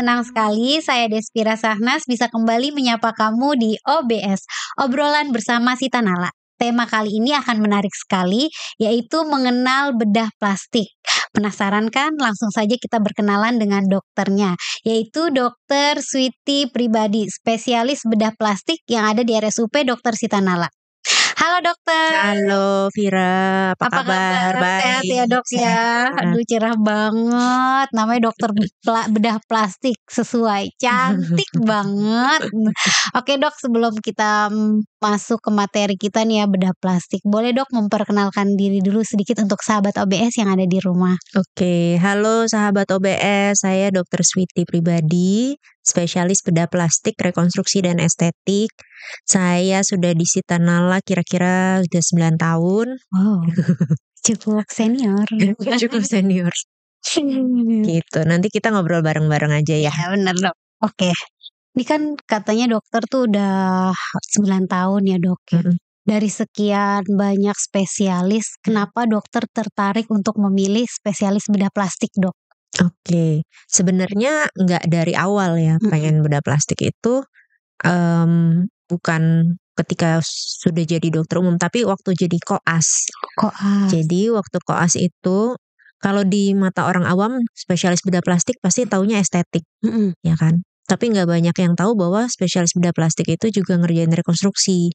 senang sekali saya Despira Sahnas bisa kembali menyapa kamu di OBS, obrolan bersama Sita Nala. Tema kali ini akan menarik sekali, yaitu mengenal bedah plastik. Penasaran kan? Langsung saja kita berkenalan dengan dokternya, yaitu Dokter Switi Pribadi, spesialis bedah plastik yang ada di RSUP Dr. Sita Nala. Halo dokter. Halo Vira, apa kabar? kabar? Sehat ya Baik, dok ya. sehat. Aduh cerah banget. Namanya dokter bedah plastik, sesuai. Cantik banget. Oke dok, sebelum kita masuk ke materi kita nih ya, bedah plastik, boleh dok memperkenalkan diri dulu sedikit untuk sahabat OBS yang ada di rumah. Oke, halo sahabat OBS, saya Dokter Switi Pribadi, spesialis bedah plastik, rekonstruksi dan estetik. Saya sudah di Sita Nala kira-kira sudah 9 tahun. Wow, cukup senior. Cukup senior. Gitu, nanti kita ngobrol bareng-bareng aja ya. Ya benar dok. Oke. Ini kan katanya dokter tuh udah 9 tahun ya dok ya. Dari sekian banyak spesialis, kenapa dokter tertarik untuk memilih spesialis bedah plastik dok? Oke, sebenarnya nggak dari awal ya pengen bedah plastik itu, bukan ketika sudah jadi dokter umum, tapi waktu jadi koas. Koas. Jadi waktu koas itu, kalau di mata orang awam spesialis bedah plastik pasti taunya estetik, ya kan? Tapi nggak banyak yang tahu bahwa spesialis bedah plastik itu juga ngerjain rekonstruksi.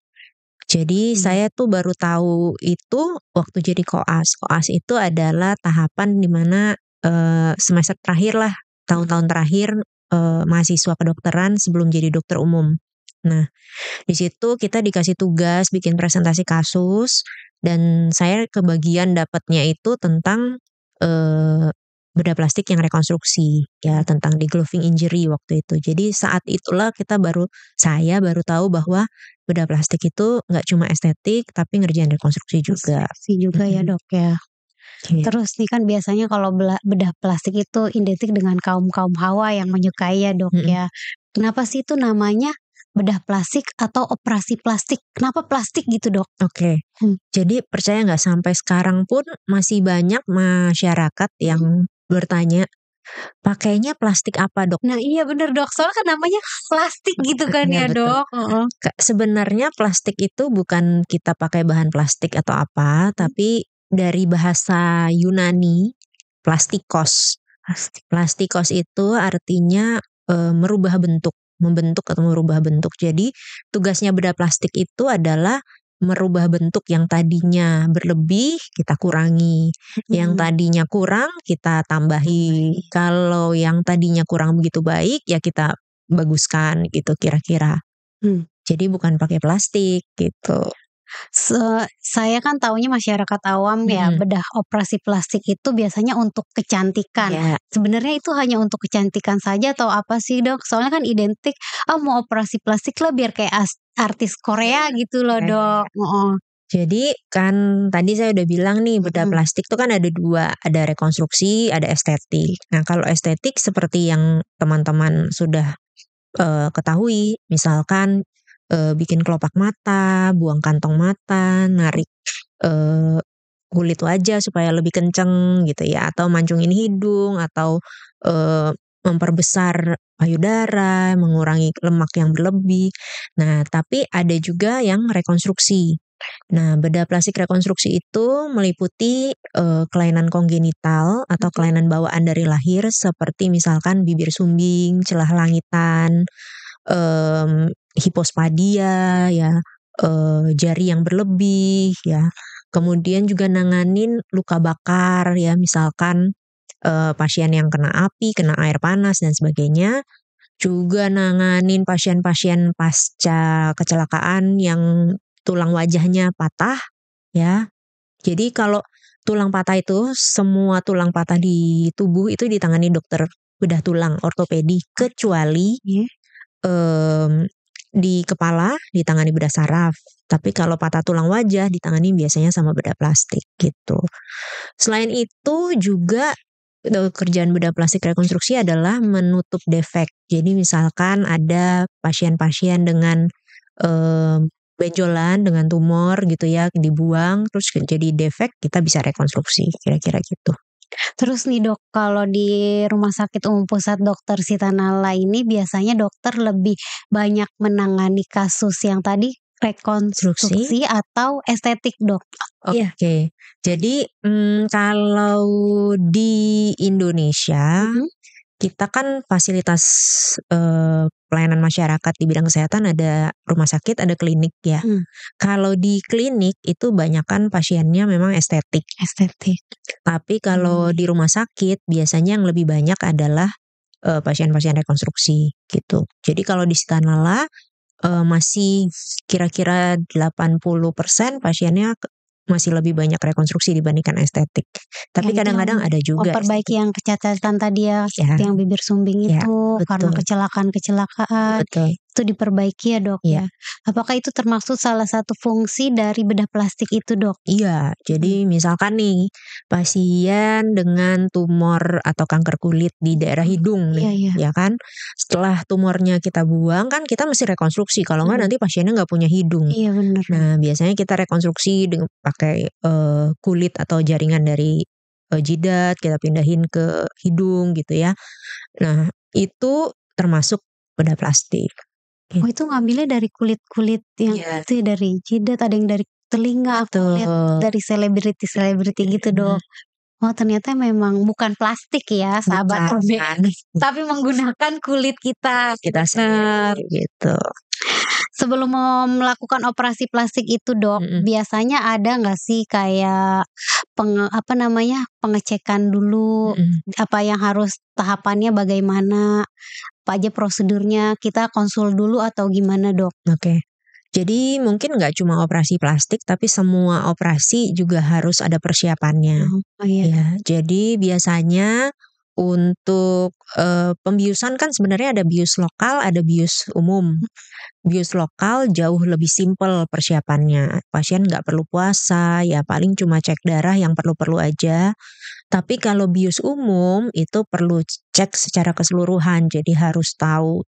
Jadi saya tuh baru tahu itu waktu jadi koas. Koas itu adalah tahapan di mana semester terakhir lah, tahun-tahun terakhir mahasiswa kedokteran sebelum jadi dokter umum. Nah, di situ kita dikasih tugas bikin presentasi kasus dan saya kebagian dapatnya itu tentang bedah plastik yang rekonstruksi, ya tentang degloving injury waktu itu. Jadi saat itulah saya baru tahu bahwa bedah plastik itu nggak cuma estetik tapi ngerjain rekonstruksi juga. Rekonstruksi juga ya dok ya. Gitu. Terus nih kan biasanya kalau bedah plastik itu identik dengan kaum hawa yang menyukai ya dok ya. Kenapa sih itu namanya bedah plastik atau operasi plastik? Kenapa plastik gitu dok? Oke. Jadi percaya nggak sampai sekarang pun masih banyak masyarakat yang bertanya, pakainya plastik apa dok? Nah iya bener dok, soalnya kan namanya plastik gitu kan Ya, ya betul. dok. Sebenarnya plastik itu bukan kita pakai bahan plastik atau apa, tapi dari bahasa Yunani plastikos. Plastikos itu artinya merubah bentuk, membentuk atau merubah bentuk. Jadi tugasnya bedah plastik itu adalah merubah bentuk yang tadinya berlebih kita kurangi, yang tadinya kurang kita tambahi. Kalau yang tadinya kurang begitu baik ya kita baguskan gitu kira-kira. Jadi bukan pakai plastik gitu. Saya kan taunya masyarakat awam ya, bedah operasi plastik itu biasanya untuk kecantikan. Ya. Sebenarnya itu hanya untuk kecantikan saja atau apa sih dok? Soalnya kan identik, mau operasi plastik lah biar kayak artis Korea gitu loh dok. Jadi kan tadi saya udah bilang nih bedah plastik tuh kan ada dua, ada rekonstruksi, ada estetik. Nah kalau estetik seperti yang teman-teman sudah ketahui, misalkan bikin kelopak mata, buang kantong mata, narik kulit wajah supaya lebih kenceng gitu ya, atau mancungin hidung, atau memperbesar payudara, mengurangi lemak yang berlebih. Nah tapi ada juga yang rekonstruksi. Nah, bedah plastik rekonstruksi itu meliputi kelainan kongenital atau kelainan bawaan dari lahir seperti misalkan bibir sumbing, celah langitan, hipospadia ya, jari yang berlebih ya. Kemudian juga nanganin luka bakar ya, misalkan pasien yang kena api, kena air panas dan sebagainya. Juga nanganin pasien-pasien pasca kecelakaan yang tulang wajahnya patah ya. Jadi kalau tulang patah itu semua tulang patah di tubuh itu ditangani dokter bedah tulang ortopedi kecuali di kepala ditangani bedah saraf. Tapi kalau patah tulang wajah ditangani biasanya sama bedah plastik gitu. Selain itu juga kerjaan bedah plastik rekonstruksi adalah menutup defek. Jadi misalkan ada pasien-pasien dengan benjolan dengan tumor gitu ya, dibuang terus jadi defek, kita bisa rekonstruksi kira-kira gitu. Terus nih Dok, kalau di Rumah Sakit Umum Pusat Dr. Sitanala ini biasanya dokter lebih banyak menangani kasus yang tadi rekonstruksi atau estetik Dok? Iya. Oke. Jadi kalau di Indonesia kita kan fasilitas pelayanan masyarakat di bidang kesehatan ada rumah sakit, ada klinik ya. Kalau di klinik itu banyakan pasiennya memang estetik. Tapi kalau di rumah sakit biasanya yang lebih banyak adalah pasien-pasien rekonstruksi gitu. Jadi kalau di Sitanala masih kira-kira 80% pasiennya masih lebih banyak rekonstruksi dibandingkan estetik. Tapi kadang-kadang ada juga memperbaiki yang kecacatan tadi ya, seperti yang bibir sumbing Ya, itu karena betul. kecelakaan. Betul. Itu diperbaiki ya Dok ya. Apakah itu termasuk salah satu fungsi dari bedah plastik itu Dok? Iya, jadi misalkan nih pasien dengan tumor atau kanker kulit di daerah hidung nih, ya kan. Setelah tumornya kita buang kan kita mesti rekonstruksi, kalau enggak nanti pasiennya nggak punya hidung. Iya benar. Nah biasanya kita rekonstruksi dengan pakai kulit atau jaringan dari jidat, kita pindahin ke hidung gitu ya. Nah itu termasuk bedah plastik. Oh itu ngambilnya dari kulit-kulit yang itu ya, dari jidat, ada yang dari telinga, aku lihat dari selebriti gitu Dok. Oh ternyata memang bukan plastik ya sahabat OBS, tapi menggunakan kulit kita sendiri gitu. Sebelum melakukan operasi plastik itu Dok, biasanya ada nggak sih kayak pengecekan dulu, apa yang harus tahapannya bagaimana, apa aja prosedurnya, kita konsul dulu atau gimana Dok? Oke. Jadi mungkin nggak cuma operasi plastik, tapi semua operasi juga harus ada persiapannya. Ya, jadi biasanya untuk pembiusan kan sebenarnya ada bius lokal, ada bius umum. Bius lokal jauh lebih simpel persiapannya. Pasien nggak perlu puasa, ya paling cuma cek darah yang perlu-perlu aja. Tapi kalau bius umum itu perlu cek secara keseluruhan, jadi harus tahu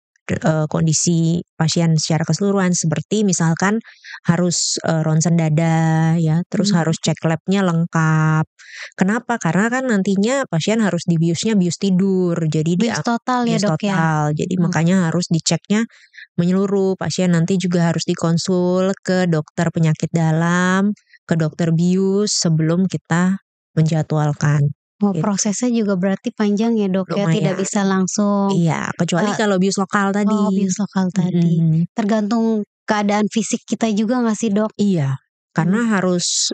kondisi pasien secara keseluruhan, seperti misalkan harus ronsen dada ya, terus harus cek labnya lengkap. Kenapa? Karena kan nantinya pasien harus dibiusnya bius tidur, jadi bius total ya Dok ya. Jadi makanya harus diceknya menyeluruh. Pasien nanti juga harus dikonsul ke dokter penyakit dalam, ke dokter bius sebelum kita menjadwalkan. Oh prosesnya juga berarti panjang ya Dok ya, tidak bisa langsung. Iya, kecuali kalau bius lokal tadi. Oh bius lokal tadi. Tergantung keadaan fisik kita juga nggak sih Dok? Iya, karena harus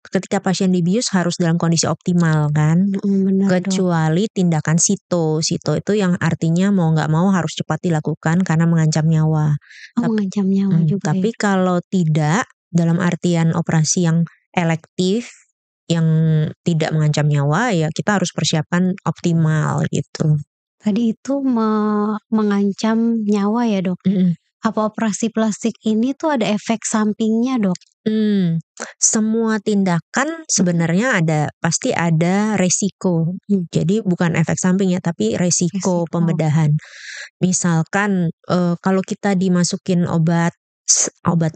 ketika pasien dibius harus dalam kondisi optimal kan. Benar, kecuali tindakan sito itu yang artinya mau nggak mau harus cepat dilakukan karena mengancam nyawa. Mengancam nyawa juga. Tapi kalau tidak, dalam artian operasi yang elektif, yang tidak mengancam nyawa, ya kita harus persiapkan optimal gitu. Tadi itu mengancam nyawa ya Dok? Apa operasi plastik ini tuh ada efek sampingnya Dok? Semua tindakan sebenarnya pasti ada resiko. Jadi bukan efek samping ya, tapi resiko pembedahan. Misalkan kalau kita dimasukin obat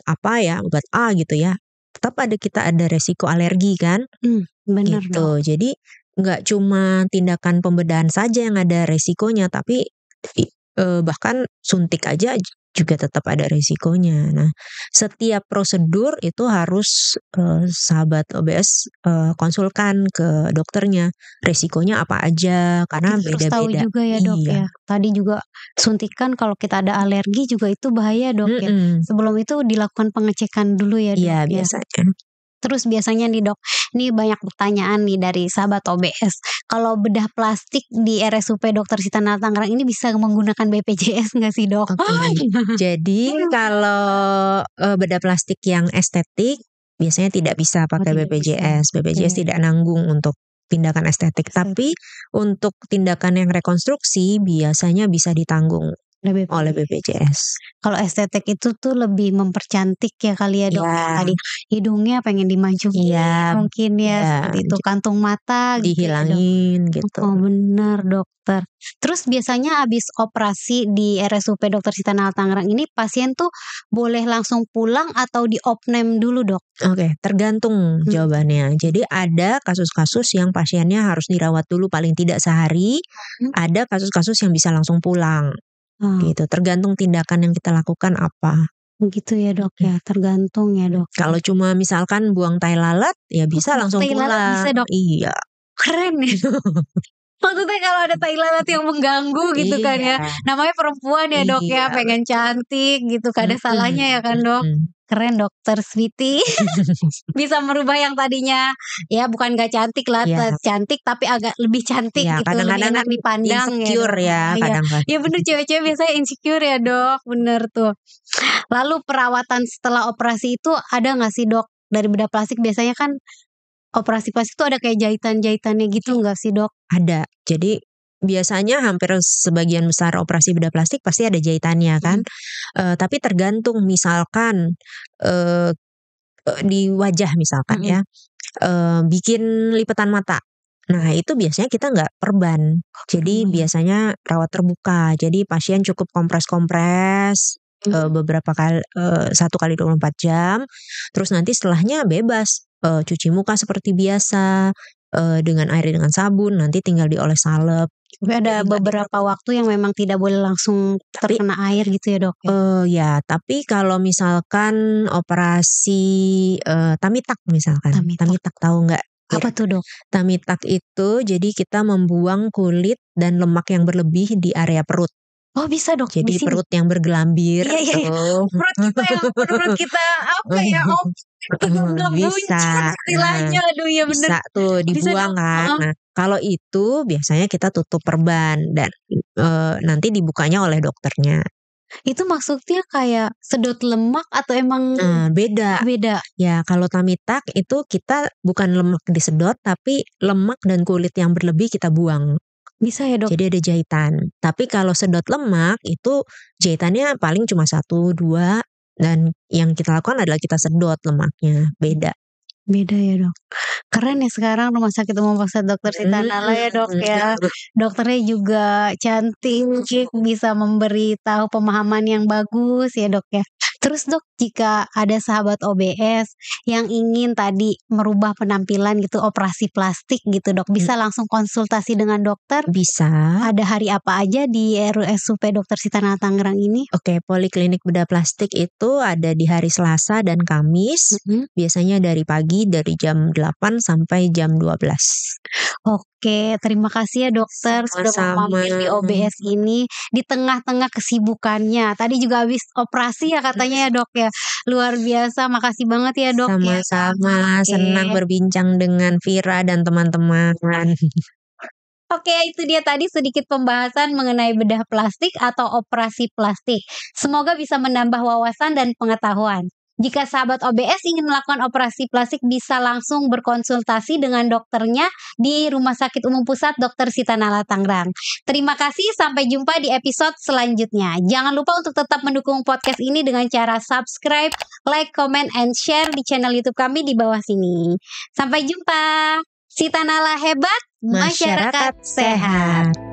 apa ya, obat A gitu ya, tetap kita ada resiko alergi kan? Benar gitu. Dok. Jadi nggak cuma tindakan pembedahan saja yang ada resikonya, tapi bahkan suntik aja juga tetap ada resikonya. Nah, setiap prosedur itu harus sahabat OBS konsulkan ke dokternya. Resikonya apa aja karena beda-beda. Harus tahu juga ya Dok ya. Tadi juga suntikan kalau kita ada alergi juga itu bahaya Dok ya. Sebelum itu dilakukan pengecekan dulu ya Dok. Iya biasanya. Terus biasanya nih Dok, ini banyak pertanyaan nih dari sahabat OBS. Kalau bedah plastik di RSUP Dr. Sitanala Tangerang ini bisa menggunakan BPJS nggak sih Dok? Jadi kalau bedah plastik yang estetik biasanya tidak bisa pakai BPJS. BPJS tidak nanggung untuk tindakan estetik. Tapi untuk tindakan yang rekonstruksi biasanya bisa ditanggung oleh BPJS. Kalau estetik itu tuh lebih mempercantik ya kali ya dok. Iya. Tadi hidungnya pengen dimajuin, Iya, mungkin ya iya, seperti itu. Kantung mata gitu ya dok. dihilangin gitu. Oh benar dokter. Terus biasanya habis operasi di RSUP Dr. Sitanala Tangerang ini pasien tuh boleh langsung pulang atau diopname dulu dok? Oke, tergantung jawabannya. Jadi ada kasus-kasus yang pasiennya harus dirawat dulu paling tidak sehari. Ada kasus-kasus yang bisa langsung pulang. Gitu, tergantung tindakan yang kita lakukan apa. Begitu ya dok ya, tergantung ya dok. Kalau cuma misalkan buang tai lalat ya bisa langsung Tai lalat pulang. bisa, Dok? Iya. Keren ya. Maksudnya kalau ada tai lalat yang mengganggu gitu kan ya. Namanya perempuan ya dok ya, Iya. pengen cantik gitu, gak ada salahnya ya kan dok. Keren dokter Switi. Bisa merubah yang tadinya ya bukan gak cantik lah, Iya. cantik tapi agak lebih cantik Iya, gitu, kadang-kadang lebih enak kan dipandang ya insecure dok. ya Iya. kadang-kadang. Ya bener, cewek-cewek biasanya insecure ya dok, bener tuh. Lalu perawatan setelah operasi itu ada gak sih dok? Dari bedah plastik biasanya kan operasi plastik itu ada kayak jahitan-jahitannya gitu gak sih dok? Ada. Jadi biasanya hampir sebagian besar operasi bedah plastik pasti ada jahitannya kan. Tapi tergantung misalkan di wajah misalkan ya, bikin lipatan mata. Nah itu biasanya kita nggak perban. Jadi biasanya rawat terbuka. Jadi pasien cukup kompres-kompres beberapa kali, 1 kali 24 jam. Terus nanti setelahnya bebas cuci muka seperti biasa dengan air dengan sabun. Nanti tinggal dioles salep. Tapi ada beberapa waktu yang memang tidak boleh langsung terkena air gitu ya dok ya? Ya, tapi kalau misalkan operasi tummy tuck misalkan. Tummy tuck tahu nggak? Apa tuh dok? Tummy tuck itu jadi kita membuang kulit dan lemak yang berlebih di area perut. Oh bisa dok? Jadi perut yang bergelambir. Iya. Perut kita yang perut kita apa ya om? Bisa. Istilahnya, aduh ya bener. Bisa tuh dibuang kan. Nah kalau itu biasanya kita tutup perban dan nanti dibukanya oleh dokternya. Itu maksudnya kayak sedot lemak atau emang beda? Ya kalau tummy tuck itu kita bukan lemak disedot tapi lemak dan kulit yang berlebih kita buang. Bisa ya dok? Jadi ada jahitan. Tapi kalau sedot lemak itu jahitannya paling cuma 1-2 dan yang kita lakukan adalah kita sedot lemaknya. Beda ya dok. Keren ya sekarang Rumah Sakit Umum Pusat Dr. Sitanala ya dok ya. Dokternya juga cantik, bisa memberi tahu pemahaman yang bagus ya dok ya. Terus dok, jika ada sahabat OBS yang ingin tadi merubah penampilan gitu, operasi plastik gitu dok, bisa langsung konsultasi dengan dokter? Bisa. Ada hari apa aja di RSUP Dr. Sitanala Tangerang ini? Oke, Poliklinik bedah plastik itu ada di hari Selasa dan Kamis. Biasanya dari pagi dari jam 8 sampai jam 12. Oke, terima kasih ya dokter sudah mau mampir di OBS ini di tengah-tengah kesibukannya. Tadi juga habis operasi ya katanya ya dok ya. Luar biasa, makasih banget ya dok. Sama-sama, senang berbincang dengan Vira dan teman-teman. Oke, itu dia tadi sedikit pembahasan mengenai bedah plastik atau operasi plastik. Semoga bisa menambah wawasan dan pengetahuan. Jika sahabat OBS ingin melakukan operasi plastik bisa langsung berkonsultasi dengan dokternya di Rumah Sakit Umum Pusat Dr. Sitanala Tangerang. Terima kasih, sampai jumpa di episode selanjutnya. Jangan lupa untuk tetap mendukung podcast ini dengan cara subscribe, like, comment, and share di channel YouTube kami di bawah sini. Sampai jumpa. Sitanala hebat, masyarakat sehat.